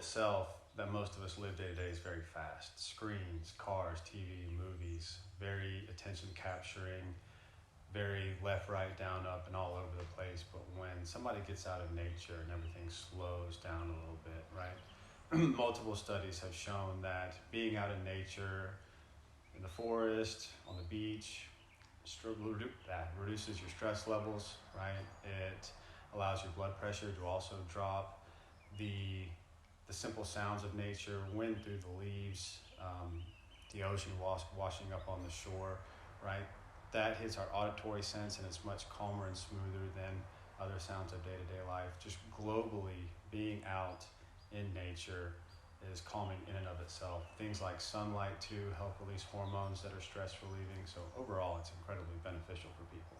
itself that most of us live day to day is very fast. Screens, cars, TV, movies, very attention capturing, very left, right, down, up, and all over the place. But when somebody gets out of nature and everything slows down a little bit, right? Multiple studies have shown that being out in nature, in the forest, on the beach, that reduces your stress levels, right? It allows your blood pressure to also drop. The the simple sounds of nature, wind through the leaves, the ocean washing up on the shore, right? That hits our auditory sense and it's much calmer and smoother than other sounds of day to day life. Just globally, being out in nature is calming in and of itself. Things like sunlight, too, help release hormones that are stress relieving. So, overall, it's incredibly beneficial for people.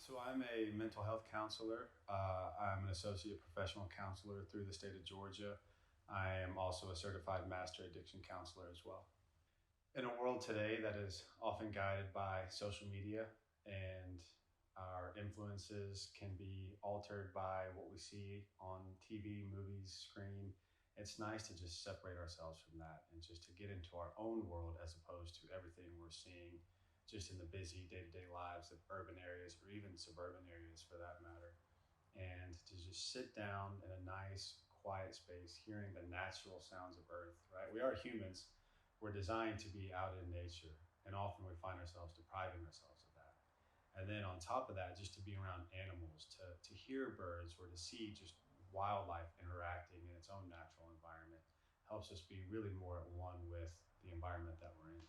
So I'm a mental health counselor. I'm an associate professional counselor through the state of Georgia. I am also a certified master addiction counselor as well. In a world today that is often guided by social media and our influences can be altered by what we see on TV, movies, screen, it's nice to just separate ourselves from that and just to get into our own world as opposed to everything we're seeing just in the busy day-to-day lives of urban areas or even suburban areas for that matter. And to just sit down in a nice, quiet space, hearing the natural sounds of earth, right? We are humans, we're designed to be out in nature, and often we find ourselves depriving ourselves of that. And then on top of that, just to be around animals, to hear birds or to see just wildlife interacting in its own natural environment helps us be really more at one with the environment that we're in.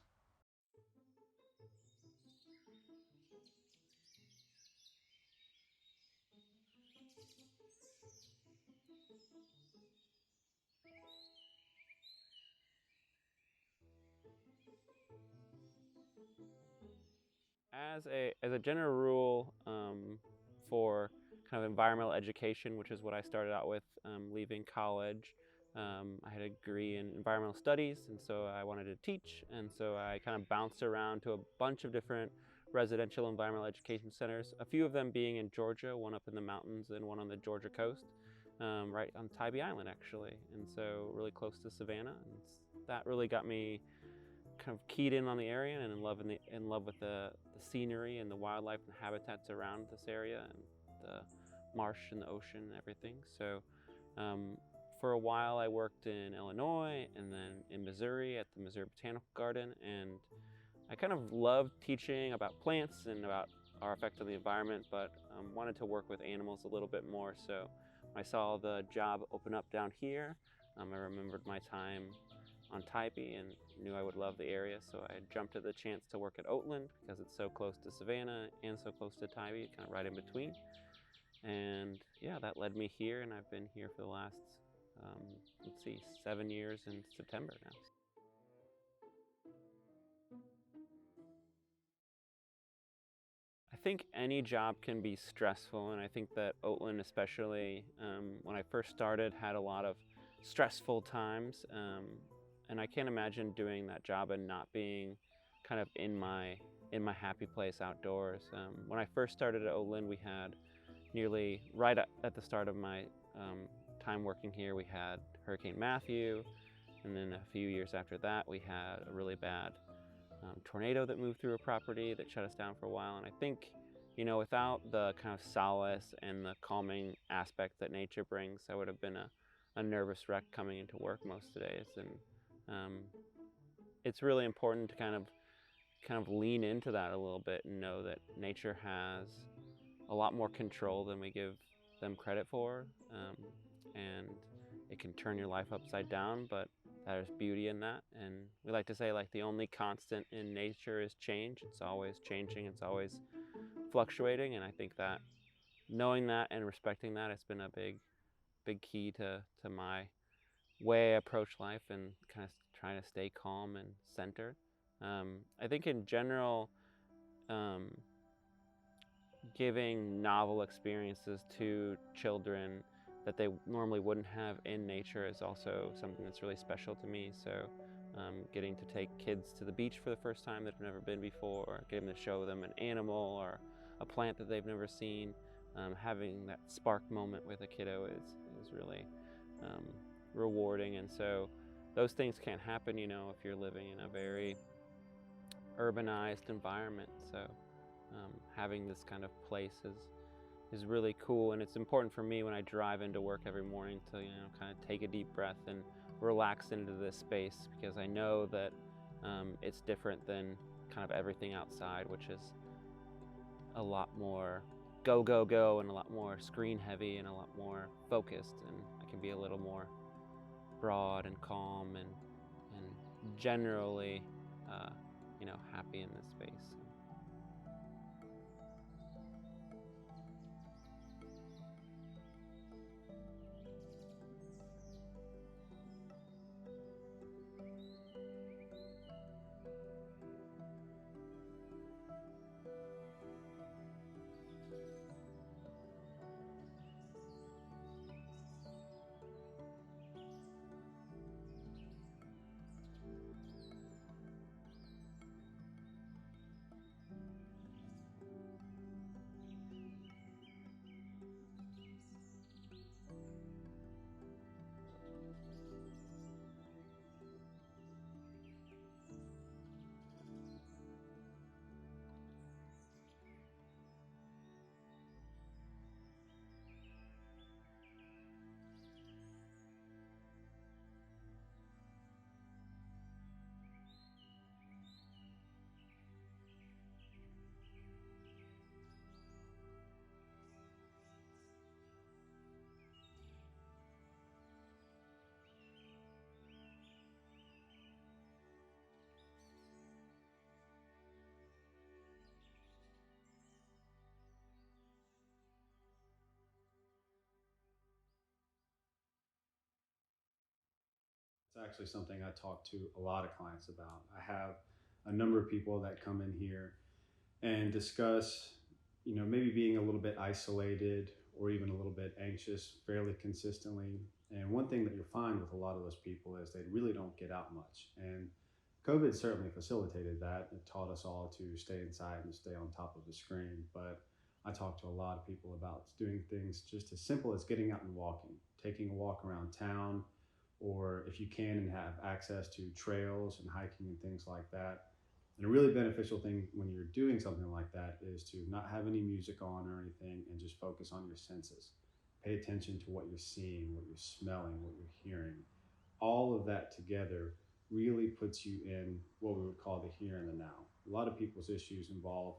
As a general rule, for kind of environmental education, which is what I started out with leaving college, I had a degree in environmental studies, and so I wanted to teach, and so I kind of bounced around to a bunch of different residential environmental education centers, a few of them being in Georgia, one up in the mountains and one on the Georgia coast, right on Tybee Island actually, and so really close to Savannah, and that really got me kind of keyed in on the area and in love with the scenery and the wildlife and habitats around this area and the marsh and the ocean and everything. So for a while I worked in Illinois and then in Missouri at the Missouri Botanical Garden, and I kind of loved teaching about plants and about our effect on the environment, but wanted to work with animals a little bit more. So when I saw the job open up down here, I remembered my time on Tybee and knew I would love the area, so I jumped at the chance to work at Oatland because it's so close to Savannah and so close to Tybee, kind of right in between. And yeah, that led me here, and I've been here for the last, let's see, 7 years in September now. I think any job can be stressful, and I think that Oatland, especially when I first started, had a lot of stressful times. And I can't imagine doing that job and not being kind of in my happy place outdoors. When I first started at Oatland, we had nearly right at the start of my time working here, we had Hurricane Matthew, and then a few years after that, we had a really bad tornado that moved through a property that shut us down for a while. And I think, you know, without the kind of solace and the calming aspect that nature brings, I would have been a nervous wreck coming into work most days. And um, it's really important to kind of lean into that a little bit and know that nature has a lot more control than we give them credit for, and it can turn your life upside down, but there's beauty in that. And we like to say, like, the only constant in nature is change. It's always changing, it's always fluctuating, and I think that knowing that and respecting that, it's been a big key to my way I approach life and kind of trying to stay calm and centered. I think in general, um, giving novel experiences to children that they normally wouldn't have in nature is also something that's really special to me. So getting to take kids to the beach for the first time that have never been before, or getting to show them an animal or a plant that they've never seen, having that spark moment with a kiddo is really um, rewarding. And so those things can't happen, if you're living in a very urbanized environment. So having this kind of place is really cool, and it's important for me when I drive into work every morning to kind of take a deep breath and relax into this space, because I know that it's different than kind of everything outside, which is a lot more go go go and a lot more screen heavy and a lot more focused, and I can be a little more broad and calm and generally happy in this space. It's actually something I talk to a lot of clients about. I have a number of people that come in here and discuss, maybe being a little bit isolated or even a little bit anxious fairly consistently. And one thing that you'll find with a lot of those people is they really don't get out much. And COVID certainly facilitated that. It taught us all to stay inside and stay on top of the screen. But I talk to a lot of people about doing things just as simple as getting out and walking, taking a walk around town, or if you can and have access to trails and hiking and things like that. And a really beneficial thing when you're doing something like that is to not have any music on or anything and just focus on your senses. Pay attention to what you're seeing, what you're smelling, what you're hearing. All of that together really puts you in what we would call the here and the now. A lot of people's issues involve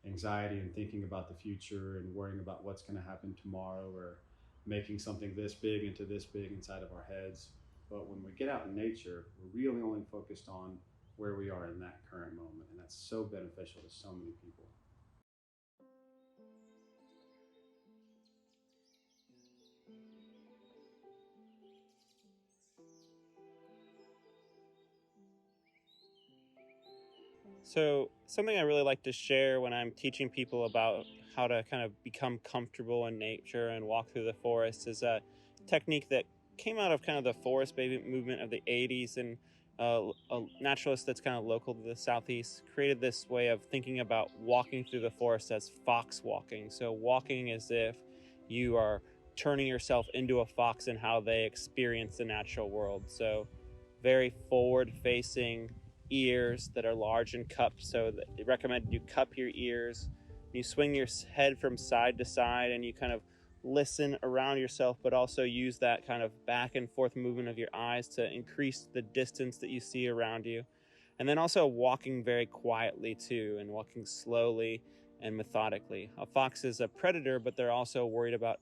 anxiety and thinking about the future and worrying about what's going to happen tomorrow, or making something this big into this big inside of our heads. But when we get out in nature, we're really only focused on where we are in that current moment. And that's so beneficial to so many people. So, something I really like to share when I'm teaching people about how to kind of become comfortable in nature and walk through the forest is a technique that came out of kind of the forest baby movement of the 80s. And a naturalist that's kind of local to the Southeast created this way of thinking about walking through the forest as fox walking. So, walking as if you are turning yourself into a fox and how they experience the natural world. So, very forward facing ears that are large and cupped. So they recommend you cup your ears. You swing your head from side to side and you kind of listen around yourself, but also use that kind of back and forth movement of your eyes to increase the distance that you see around you. And then also walking very quietly too, and walking slowly and methodically. A fox is a predator, but they're also worried about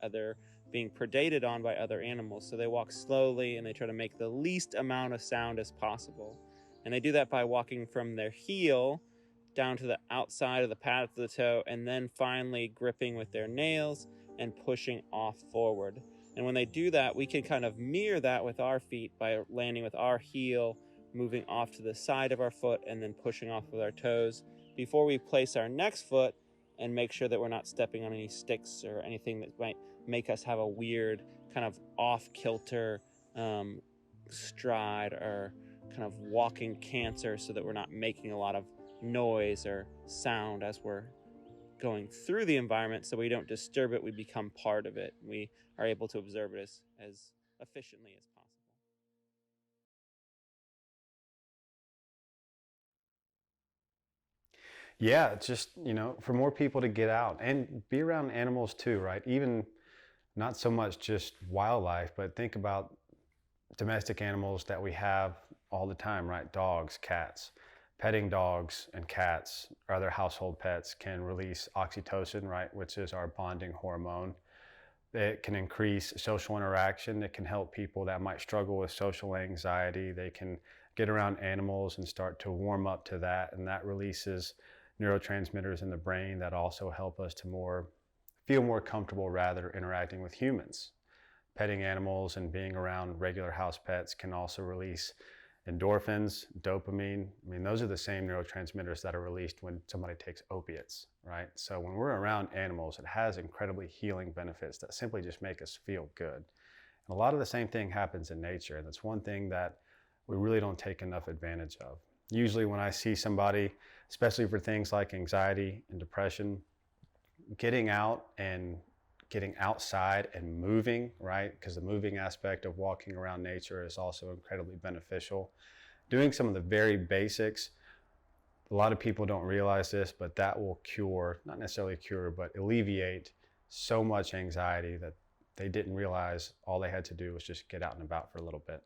being predated on by other animals. So they walk slowly and they try to make the least amount of sound as possible. And they do that by walking from their heel down to the outside of the pad of the toe, and then finally gripping with their nails and pushing off forward. And when they do that, we can kind of mirror that with our feet by landing with our heel, moving off to the side of our foot, and then pushing off with our toes before we place our next foot and make sure that we're not stepping on any sticks or anything that might make us have a weird kind of off-kilter stride or kind of walking cancer, so that we're not making a lot of noise or sound as we're going through the environment, so we don't disturb it. We become part of it. We are able to observe it as efficiently as possible. Yeah, just, for more people to get out and be around animals too, right? Even not so much just wildlife, but think about domestic animals that we have all the time, right? Dogs, cats. Petting dogs and cats or other household pets can release oxytocin, right, which is our bonding hormone. It can increase social interaction. It can help people that might struggle with social anxiety. They can get around animals and start to warm up to that, and that releases neurotransmitters in the brain that also help us to feel more comfortable rather interacting with humans. Petting animals and being around regular house pets can also release endorphins, dopamine. I mean, those are the same neurotransmitters that are released when somebody takes opiates, right? So when we're around animals, it has incredibly healing benefits that simply just make us feel good. And a lot of the same thing happens in nature, and that's one thing that we really don't take enough advantage of. Usually when I see somebody, especially for things like anxiety and depression, getting out and getting outside and moving, right? Because the moving aspect of walking around nature is also incredibly beneficial. Doing some of the very basics, a lot of people don't realize this, but that will cure, not necessarily cure, but alleviate so much anxiety that they didn't realize all they had to do was just get out and about for a little bit.